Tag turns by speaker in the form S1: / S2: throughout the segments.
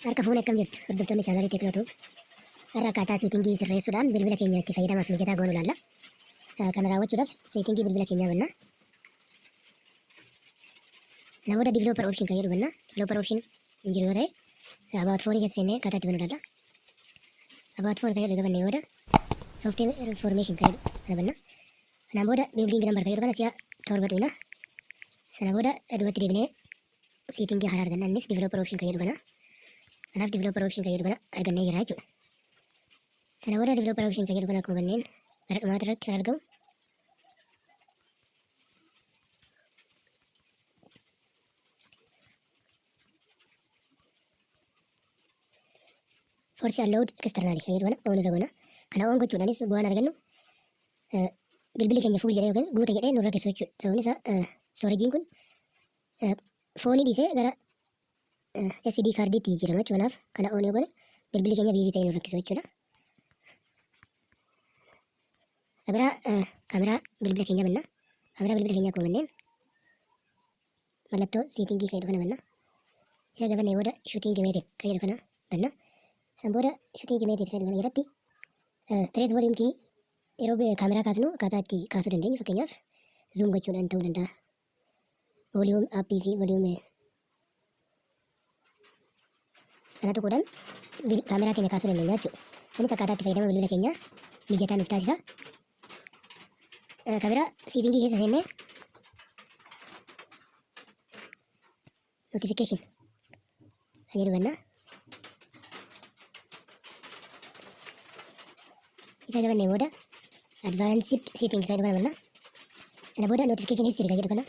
S1: Harka fuunee akkam jirtu hordoftoonni chaanalii Teeknootuu irra akkaataa seetingii sirreessuudhaan bilbila keenya itti fayyadamaaf mijataa goonuu ilaalla. Kana raawwachuudhaaf seetingii bilbila keenyaa bannaa. Kana booda developer option kan jedhu bannaa. Developer option hin jiru yoo ta'e about phone keessa seennee akkaataa itti banuu ilaalla. About phone kan jedhu egaa bannee booda software information kan jedhu kana bannaa. Kanaan booda building number kan jedhu kana si'a torba tuqna. Sana booda duubatti deebinee seetingii haaraa arganna. Innis developer option kan jedhu kana. Kanaaf developer option kan jedhu kana argannee jira jechuudha. Sana booda developer option kan jedhu kana akkuma banneen gara dhumaatti irratti kan argamu force allowed externally kan jedhu kana on irra goona. Kana on gochuudhaanis bu'aan argannu bilbilli keenya fuul jedhee yookaan guuta jedhee nurra keessu jechuudha. Sababni isaa stooreejiin kun foonii dhiisee gara SD kaardiitti jijjiirama jechuudha. Kanaaf kana on yoo goone bilbilli keenya biizii ta'ee nurra keessu jechuudha. Kaameraa bilbila keenya bannaa. Kaameraa bilbila keenyaa akkuma banneen mallattoo seetingii kan jedhu kana bannaa. Isa gabannee booda shooting meeted kan jedhu kana bannaa. San booda shooting meeted kan jedhu kana jalatti trace volume key yeroo kaameraa kaasnu akkaataa itti kaasuu dandeenyu fakkeenyaaf zoom gochuudhaan ta'uu danda'a. Volume appii fi volume kana tokkodhaan kaameraa keenya kaasuu dandeenya jechuudha. Kunis akkaataa itti fayyadama bilbila keenyaa mijataa nuuf taasisa. Kaameraa seetingii keessa seennee notification kan jedhu bannaa. Isa gabannee booda advanced setting kan jedhu kana bannaa. Sana booda notification history kan jedhu kana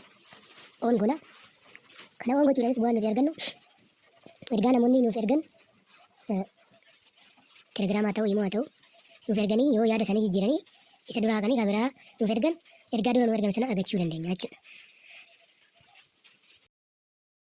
S1: on goona. Kana on gochuudhaanis bu'aan nuti argannu ergaa namoonni nuuf ergan telegiraamaa ta'uu immoo haa ta'u nuuf erganii yoo yaada isaanii jijjiiranii isa duraa haqanii kaameraa nuuf ergan ergaa dura nu ergan sana argachuu dandeenya jechuudha.